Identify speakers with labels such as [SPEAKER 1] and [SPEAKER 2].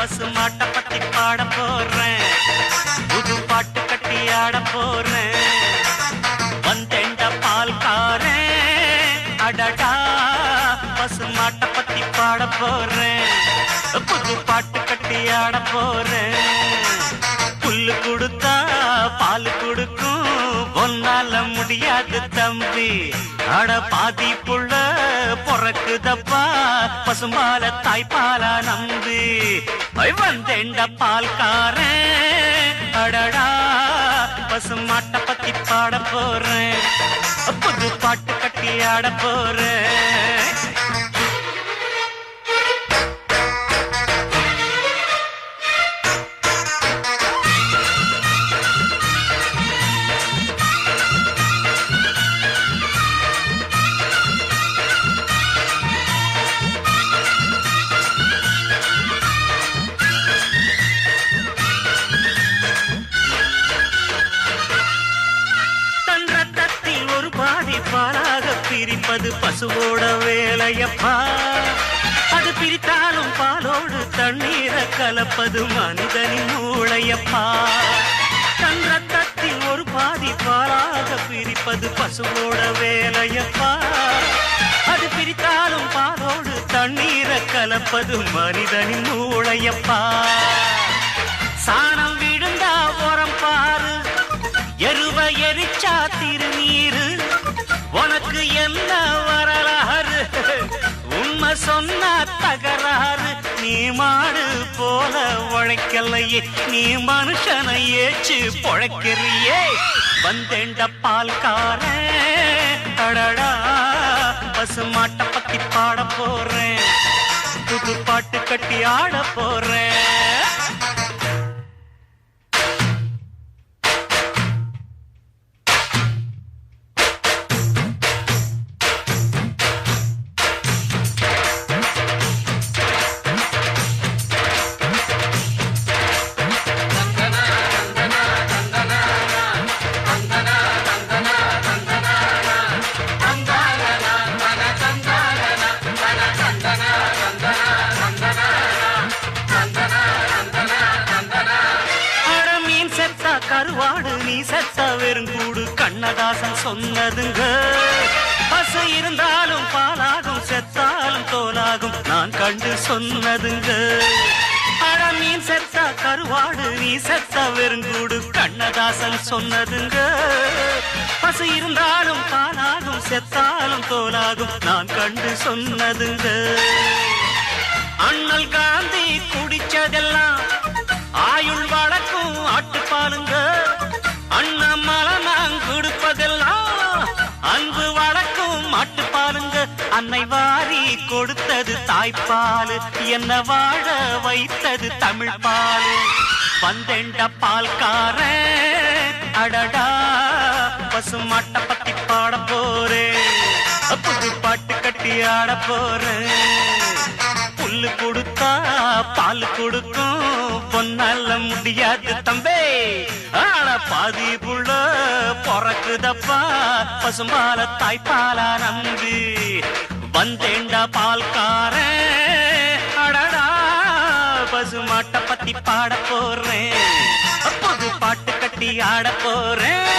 [SPEAKER 1] பசு மாட்ட பத்தி பாட போறேன், புது பாட்டு கட்டி ஆட போறேன். வந்தேண்ட பால்காரன் அடடா, பசு மாட்ட பத்தி பாட போறேன், புது பாட்டு கட்டி ஆட போறேன். புல்லு கொடுத்தா பால் கொடுக்கும், ஒன்னால முடியாது தம்பி. அட பாதி புள்ள பொறக்குதப்பா, பசும்பால தாய்ப்பாலா நம்பி. வந்தேண்ட பால்காரன் அடடா, பசு மாட்ட பத்தி பாட போறேன், புது பாட்டு கட்டி ஆட போறேன். பாலாக பிரிப்பது பசுவோட வேலையப்பா, அது பிரித்தாலும் பாலோடு தண்ணீரை கலப்பது மனிதனின் மூளையப்பா. தன் ரத்தத்தில் ஒரு பாதி பாலாக பிரிப்பது பசுவோட வேலையப்பா, அது பிரித்தாலும் பாலோடு தண்ணீரை கலப்பது மனிதனின் மூளையப்பா. சாணம் விழுந்தா உரம் பாரு, எருவ எரிச்சா திருநீரு, உனக்கு என்ன வரலாறு, உண்மை சொன்னா தகராறு. நீ மாடு போல உழைக்கலையே, நீ மனுஷனை ஏச்சு பொழைக்கிறியே. வந்தேண்ட பால்காரன் அடடா, பசு மாட்ட பத்தி பாட போறேன், புது பாட்டு கட்டி ஆட போறேன். கருவாடு நீ செத்த வெறுங்கூடு, கண்ணதாசன் சொன்னதுங்க. பசு இருந்தாலும் பாலாகும், செத்தாலும் தோலாகும், நான் கண்டு சொன்னதுங்க. அட மீன் செத்த கருவாடு நீ செத்த வெறுங்கூடு, கண்ணதாசன் சொன்னதுங்க. பசு இருந்தாலும் பாலாகும், செத்தாலும் தோலாகும், நான் கண்டு சொன்னதுங்க. அண்ணல் காந்தி குடிச்சதெல்லாம் ஆயுள் வழக்கும் ஆட்டுப்பாலுங்க. அண்ணாமலை நான் கொடுப்பதெல்லாம் அன்பு வழக்கும் மாட்டுப்பாலுங்க. அன்னை வாரி கொடுத்தது தாய்ப்பாலு, என்ன வாழ வைத்தது தமிழ் பாலு. வந்தேண்ட பால்காரன் அடடா, பசு மாட்ட பத்தி பாட போறேன், புது பாட்டு கட்டி ஆட போறேன். புல்லு கொடுத்தா பால் கொடுக்கும், பொன்னால முடியாது தம்பே. ஆட பாதி புள்ள பொறக்குதப்பா, பசும்பால தாய்ப்பாலா நம்பி. வந்தேண்ட பால்காரன் அடடா, பசு மாட்ட பத்தி பாட போறேன், புது பாட்டு கட்டி ஆட போறேன்.